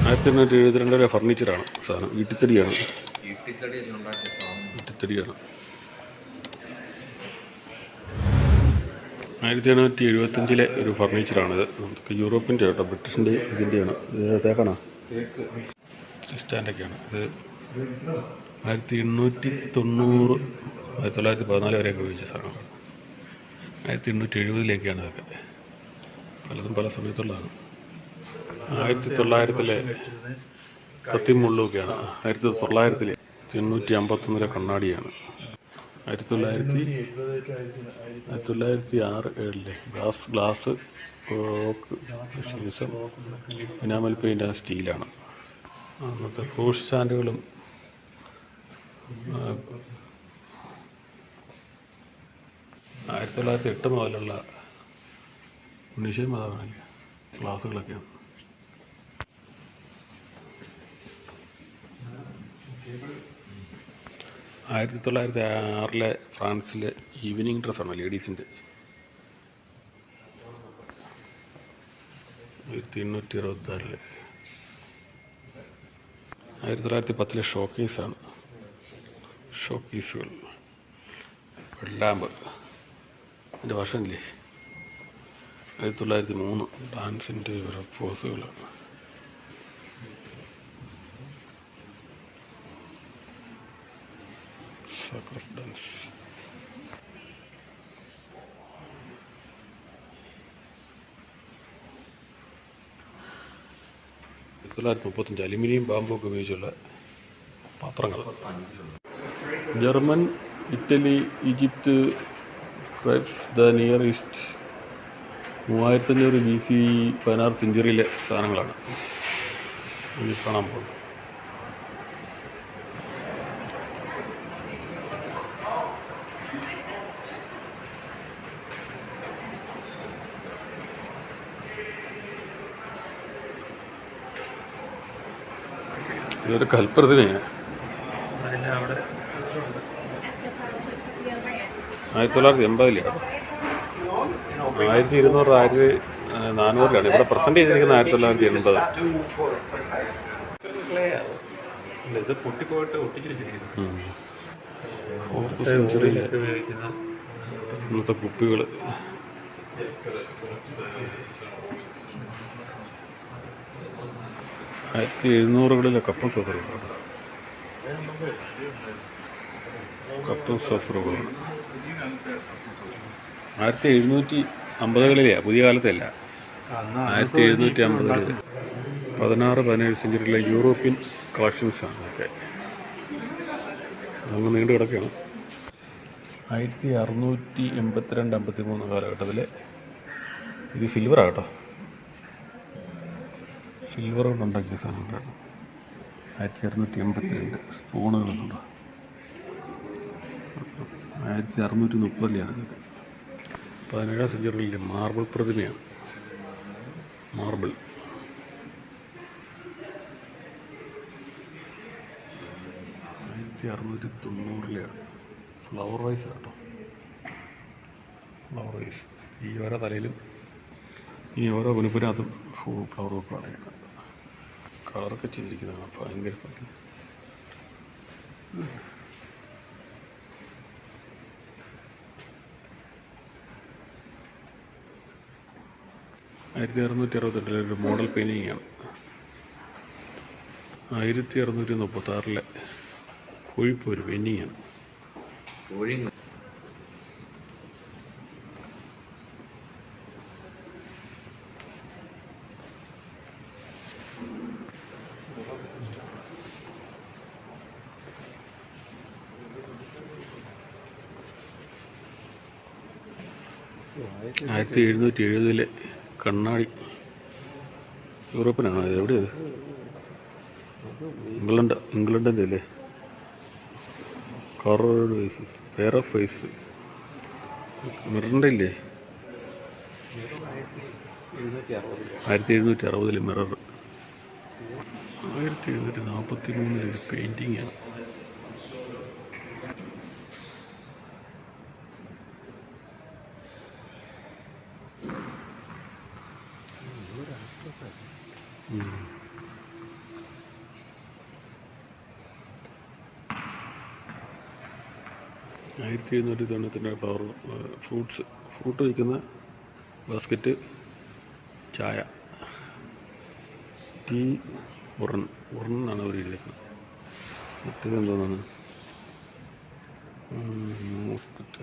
1872 ഫർണിച്ചറാണ് സാധനം. ഈട്ടിത്തടിയാണ്. 1875 ഒരു ഫർണിച്ചറാണിത്. നമുക്ക് യൂറോപ്പിൻ്റെ കേട്ടോ, ബ്രിട്ടീഷിൻ്റെ ഇതിൻ്റെയാണ്. ഇത് തേക്കാണോ? സ്റ്റാൻഡൊക്കെയാണ്. ഇത് 1890 1914 വരെയൊക്കെ ഉപയോഗിച്ച സാധനങ്ങളാണ്. 1870 ഇതൊക്കെ. പലതും പല സമയത്തുള്ളതാണ്. 1900 കത്തിയും മുള്ളുമൊക്കെയാണ്. 1951 കണ്ണാടിയാണ്. 1906 ഗ്ലാസ് ഷീസം ഇനാമൽ പെയിൻ്റ് സ്റ്റീലാണ്. അന്നത്തെ ഫ്രൂട്ട് സ്റ്റാൻഡുകളും 1908 മുതലുള്ള ഉണ്ണീശയും അതാണല്ലേ ഗ്ലാസുകളൊക്കെയാണ്. 1906 ഫ്രാൻസിലെ ഈവനിങ് ഡ്രസ്സാണ് ലേഡീസിൻ്റെ. 1866 1910 ഷോക്കേസാണ്. ഷോക്കേസുകൾ വെള്ളാമ്പ് അതിൻ്റെ വർഷമില്ലേ 1903 ഡാൻസിൻ്റെ ഓരോ പോസുകളാണ്. Circus dance. 1935 അലുമിനിയം ബാമ്പൊക്കെ ഉപയോഗിച്ചുള്ള പാത്രങ്ങൾ. ജർമ്മൻ, ഇറ്റലി, ഈജിപ്ത്, ക്രൈബ്സ് the near east 3500 BC 16th സെഞ്ചുറിയിലെ സാധനങ്ങളാണ് ഈ കാണാൻ പോകുന്നത്. ഇതൊരു കൽപ്രതിമയാണ്. 1980 1200 1400 ഇവിടെ പ്രസന്റ് ചെയ്തിരിക്കുന്നത് 1980. ഇത് പൊട്ടിപ്പോയിട്ട് ഒട്ടിച്ചിരിക്കുന്നു. 4th സെഞ്ചുറിയിൽ ഇന്നത്തെ കുപ്പികൾ. 1700 കപ്പും സസറുകളാണ്. കപ്പും സസറുകളാണ് 1750 പുതിയ കാലത്തല്ല. 1750 16-17 സെഞ്ചുറിയിലെ യൂറോപ്യൻ കളക്ഷൻസാണ് ഒക്കെ. അങ്ങ് നീണ്ടു കിടക്കുകയാണ്. 1682-83 കാലഘട്ടത്തിൽ ഇത് സിൽവറാണ് കേട്ടോ. സിൽവർ കൊണ്ടുണ്ടാക്കിയ സാധനങ്ങളാണ്. 1682 സ്പൂണുകളുണ്ടോ. 1630 ഇതൊക്കെ. 17ാം സെഞ്ചുറിയിലെ മാർബിൾ പ്രതിമയാണ്. മാർബിൾ 1690 ഫ്ലവർ വൈസ് കേട്ടോ. ഫ്ലവർ വൈസ് ഈ ഓരോ തലയിലും ഈ ഓരോ കുനിപ്പിനകത്തും ഫ്ലവർ വെപ്പാണ്. കളറൊക്കെ ചെയ്തിരിക്കുന്നതാണ്. ഭയങ്കര ഭംഗി. 1668 ഒരു മോഡൽ പെയിൻറ്റിങ്ങാണ്. 1636 കൊഴുപ്പ് ഒരു പെയിൻറ്റിങ്ങാണ്. 1770 കണ്ണാടി. യൂറോപ്പിനാണോ? എവിടെയത്? ഇംഗ്ലണ്ടിൻ്റെ അല്ലേ? Curved faces, pair of face. മിററിൻ്റെ ഇല്ലേ? 1760 മിറർ. 1743 ഒരു പെയിൻറ്റിങ്ങാണ്. 1790 ഫ്ലവർ ഫ്രൂട്ട് വയ്ക്കുന്ന ബാസ്ക്കറ്റ്, ചായ, ടീ, ഉറന്നാണ് അവർ എഴുതിയിരിക്കുന്നത്. മറ്റേതെന്തോന്നാണ് മാർക്കറ്റ്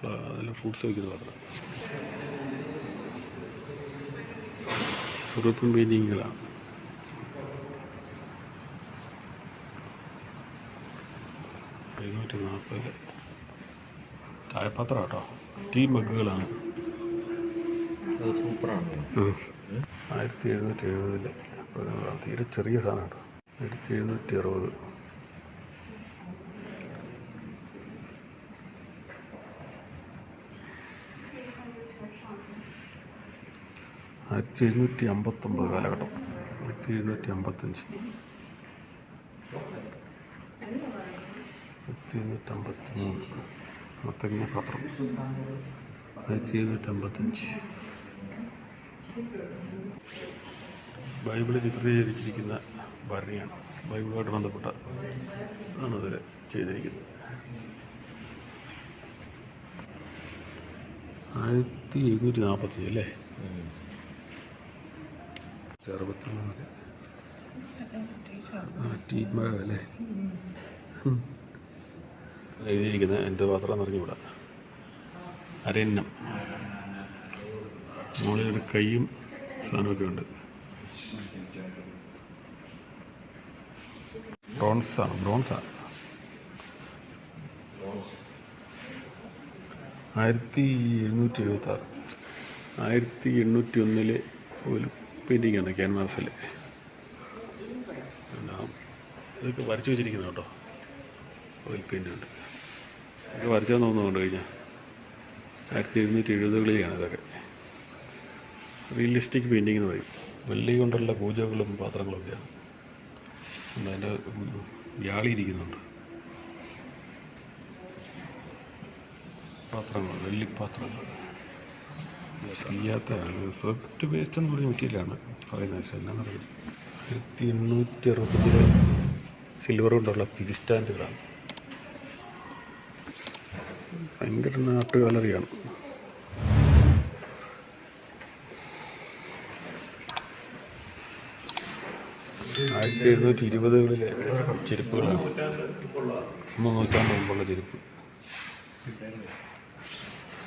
അതെല്ലാം ഫ്രൂട്ട്സ് വയ്ക്കുന്ന പാത്രം. യൂറോപ്യൻ പെയിൻറ്റിങ്ങുകളാണ്. $740 ചായപാത്രം കേട്ടോ. ടീ മഗ്ഗുകളാണ്. സൂപ്പറാണ്. 1770 തീരെ ചെറിയ സാധനം കേട്ടോ. 1760. $1759 കാലഘട്ടം. 1755. 1753 മത്തങ്ങ പാത്രം. 1755. ബൈബിള് ചിത്രീകരിച്ചിരിക്കുന്ന ഭരണിയാണ്. ബൈബിളുമായിട്ട് ബന്ധപ്പെട്ട ആണ് അതിൽ ചെയ്തിരിക്കുന്നത്. 1740 അല്ലേ? 63 അല്ലേ എഴുതിയിരിക്കുന്നത്. എൻ്റെ പാത്രം നിറഞ്ഞുകൂടാ. അരണ്യം. മുകളിലൊരു കൈയും സാധനമൊക്കെ ഉണ്ട്. ബ്രോൺസാണ്. 1776. 1801 ഒരു പെയിൻറ്റിങ്ങാണ് ക്യാൻവാസിൽ. ഇതൊക്കെ വരച്ച് വെച്ചിരിക്കുന്നത് കേട്ടോ. ഓയിൽ പെയിൻ്റ് ഉണ്ട്. ഇതൊക്കെ വരച്ചതെന്ന് തോന്നുന്നു കഴിഞ്ഞാൽ 1770-കളിലാണ് ഇതൊക്കെ. റിയലിസ്റ്റിക് പെയിൻറ്റിങ് എന്ന് പറയും. വെള്ളി കൊണ്ടുള്ള പൂജകളും പാത്രങ്ങളൊക്കെയാണ്. അതിൻ്റെ വ്യാളിയിരിക്കുന്നുണ്ട്. പാത്രങ്ങൾ, വെള്ളിപ്പാത്രങ്ങൾ. ചെയ്യാത്ത സോഫ്റ്റ് വേസ്റ്റ് എന്ന് പറഞ്ഞ മെറ്റീരിയലാണ് പറയുന്നത്. പക്ഷേ എന്നാ പറയും, 1860 സിൽവർ കൊണ്ടുള്ള തിരിസ്റ്റാൻഡുകളാണ്. ഭയങ്കര നാട്ടു ഗാലറിയാണ്. ആയിരത്തി 1720-കളിലെ ചെരുപ്പുകളാണ്. 3 നൂറ്റാണ്ട് മുമ്പുള്ള ചെരുപ്പ്.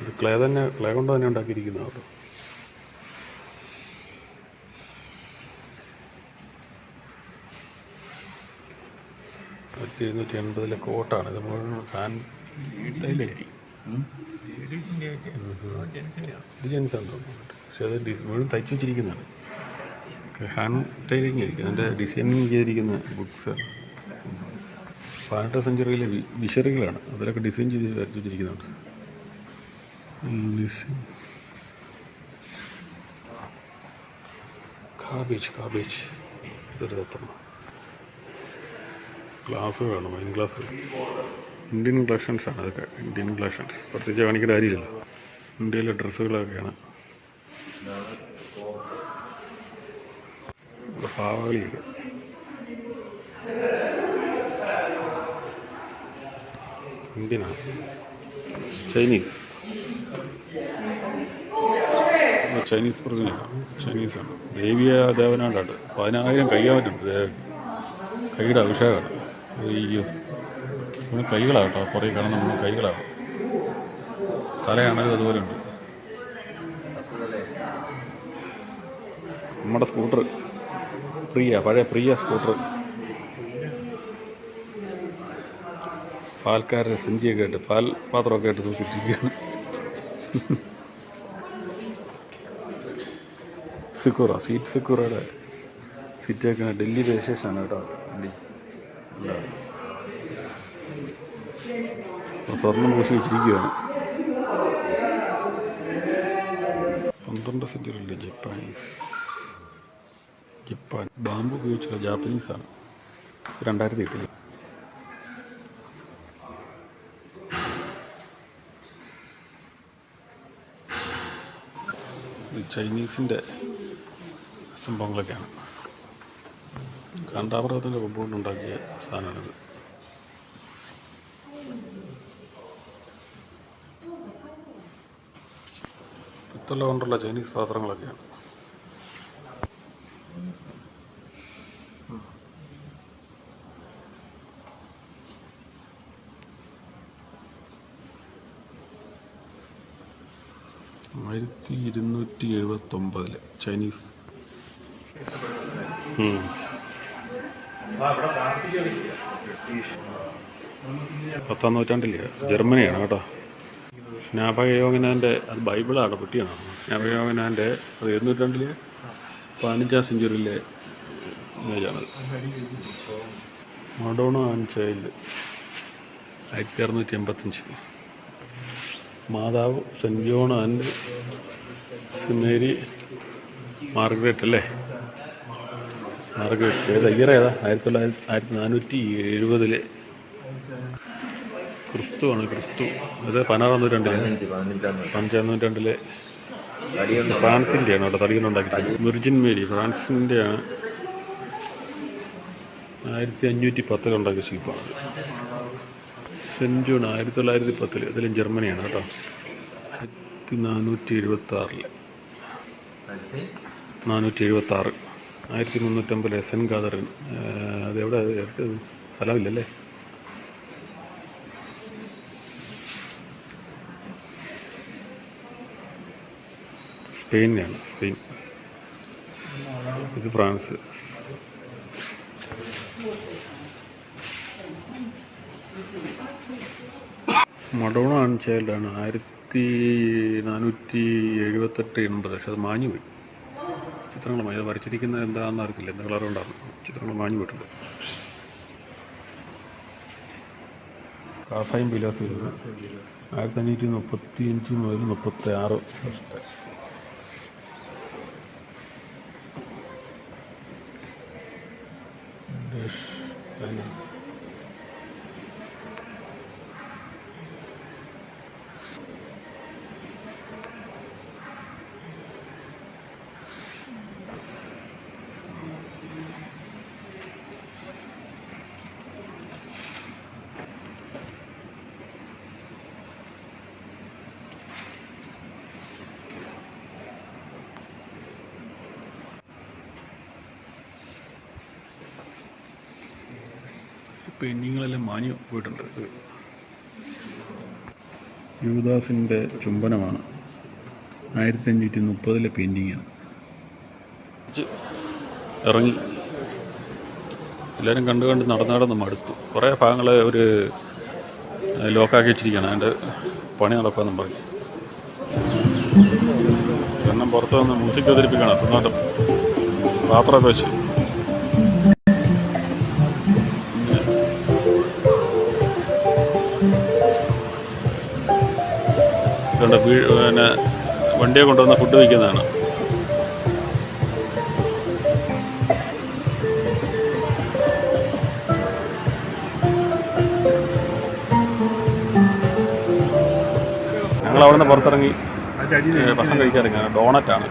ഇത് ക്ലേ കൊണ്ട് തന്നെ ഉണ്ടാക്കിയിരിക്കുന്ന കേട്ടോ. ആയിരത്തി 1780 കോട്ടാണ്. ഇത് മുഴുവൻ ഹാൻഡ് തൈലായിരിക്കും. ഇത് ജെൻസാണ് തോന്നുന്നു. പക്ഷേ അത് മുഴുവൻ തയ്ച്ചു വെച്ചിരിക്കുന്നതാണ്. ഹാൻഡ് ടൈലിംഗ് ആയിരിക്കും. അതിൻ്റെ ഡിസൈനിങ് ചെയ്തിരിക്കുന്ന ബുക്സ് 18th സെഞ്ച്വറിയിലെ വിഷറികളാണ്. അതിലൊക്കെ ഡിസൈൻ ചെയ്ത് വരച്ചു വെച്ചിരിക്കുന്നുണ്ട്. കാബേജ് ഇതൊരു തത്വം. ഗ്ലാസ്സുകളാണ്, വൈൻ ഗ്ലാസ്സുകൾ. ഇന്ത്യൻ കളക്ഷൻസാണ് അതൊക്കെ. ഇന്ത്യൻ കളക്ഷൻസ് പ്രത്യേകിച്ച് കാണിക്കേണ്ട കാര്യമില്ലല്ലോ. ഇന്ത്യയിലെ ഡ്രസ്സുകളൊക്കെയാണ്. പാവകളിയൊക്കെ. ഇന്ത്യനാണ്. ചൈനീസ് ഒറിജിനലാണ്. ചൈനീസാണ്. ദേവനാണ്ടാണ്. 10,000 കയ്യാമറ്റുണ്ട്. കൈയുടെ അഭിഷേകമാണ്. അയ്യോ, ഇവിടെ കൈകളാണ് കേട്ടോ. കുറേ കാണുന്ന നമ്മൾ കൈകളാണ്. തലയാണെങ്കിൽ അതുപോലെ ഉണ്ട്. നമ്മുടെ സ്കൂട്ടർ പഴയ പ്രിയ സ്കൂട്ടർ. പാൽക്കാരുടെ സഞ്ചിയൊക്കെ ആയിട്ട്, പാൽ പാത്രമൊക്കെ ആയിട്ട് തൂക്കിയിട്ടിരിക്കുകയാണ്. സിക്കുറയുടെ സിറ്റൊക്കെ ഡൽഹി രജിസ്ട്രേഷനാണ് കേട്ടോ. വണ്ടി സ്വർണ്ണം പൂശി വെച്ചിരിക്കുകയാണ്. 12th സെഞ്ച്വറിയിലെ ജപ്പാൻ ബാമ്പു ഉപയോഗിച്ചുള്ള ജാപ്പനീസാണ്. 2008 ചൈനീസിൻ്റെ സംഭവങ്ങളൊക്കെയാണ്. കാണ്ടാമൃഗത്തിൻ്റെ കൊമ്പുകൊണ്ട് ഉണ്ടാക്കിയ സാധനമാണിത്. പിത്തള കൊണ്ടുള്ള ചൈനീസ് പാത്രങ്ങളൊക്കെയാണ്. $1279 ചൈനീസ്. പത്താം നൂറ്റാണ്ടിലെ ജർമ്മനിയാണ് കേട്ടോ. സ്നാപകയോഹന്നാൻ്റെ അത് ബൈബിളാണ്, പെട്ടിയാണ്. സ്നാപകയോഹന്നാൻ്റെ അത് 700 15ാം സെഞ്ചുറിയിലെ ഇമേജാണത്. Madonna and child 1685. മാതാവ് saint John and Mary Margaret അല്ലേ, മാർഗ്രറ്റ്. ഇയർ ഏതാ? 1470. ക്രിസ്തുവാണ്, ക്രിസ്തു. അത് 16ാം നൂറ്റാണ്ടിലെ 5ാം നൂറ്റാണ്ടിലെ ഫ്രാൻസിൻ്റെയാണ് കേട്ടോ തടികളുണ്ടാക്കിയത്. Virgin Mary ഫ്രാൻസിൻ്റെയാണ്. 1510 ഉണ്ടാക്കിയ ശില്പമാണ്. Cent John 1910. അതിലും ജർമ്മനിയാണ് കേട്ടോ. 1476. 1350 സെൻറ്റ് കാതറിൻ. അതെവിടെ സ്ഥലമില്ലല്ലേ. സ്പെയിനാണ്, സ്പെയിൻ. ഇത് ഫ്രാൻസ്. മഡോണ ആൻഡ് ചൈൽഡാണ് 1478-80. പക്ഷെ അത് മാഞ്ഞു പോയി. ചിത്രങ്ങൾ അത് വരച്ചിരിക്കുന്നത് എന്താണെന്ന് അറിയത്തില്ല, എന്താ കളർ ഉണ്ടാകും. ചിത്രങ്ങൾ മാഞ്ഞു പോയിട്ടുണ്ട്. കാസായും പിലാസ് 1535 മുതൽ 36 വർഷത്തെ. പെയിൻറ്റിങ്ങുകളെല്ലാം മാഞ്ഞു പോയിട്ടുണ്ട്. ഇത് യൂദാസിൻ്റെ ചുംബനമാണ്. 1530 പെയിൻറ്റിങ്ങാണ്. ഇറങ്ങി എല്ലാവരും കണ്ട് നടന്ന് മടുത്തു. കുറേ ഭാഗങ്ങൾ ഒരു ലോക്കാക്കി വെച്ചിരിക്കുകയാണ്. അതിൻ്റെ പണി നടക്കുമെന്നും പറഞ്ഞു. കാരണം പുറത്ത് വന്ന് മ്യൂസിക് അവതരിപ്പിക്കണം. സ്വന്തമായിട്ട് പാത്രമൊക്കെ വെച്ച് പിന്നെ വണ്ടിയെ കൊണ്ടുവന്ന് ഫുഡ് വയ്ക്കുന്നതാണ്. ഞങ്ങളവിടെ നിന്ന് പുറത്തിറങ്ങി ഭക്ഷണം കഴിക്കാറില്ല. ഡോണറ്റാണ്,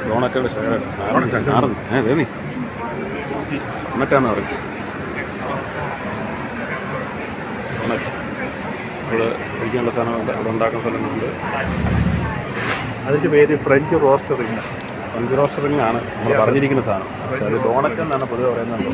ഡോണറ്റയുടെ ഷെയറാണ്. ഡോണറ്റാന്ന് പറയും. ഡോണറ്റ് ഇവിടെ കഴിക്കാനുള്ള സാധനമുണ്ട്, അവിടെ ഉണ്ടാക്കുന്ന സ്ഥലങ്ങളുണ്ട്. അതിൻ്റെ പേര് ഫ്രഞ്ച് റോസ്റ്ററിങ്. ഫ്രഞ്ച് റോസ്റ്ററിങ് ആണ് നമ്മൾ പറഞ്ഞിരിക്കുന്ന സാധനം. പക്ഷേ അത് ഡോണറ്റ് എന്നാണ് പൊതുവെ പറയുന്നത്.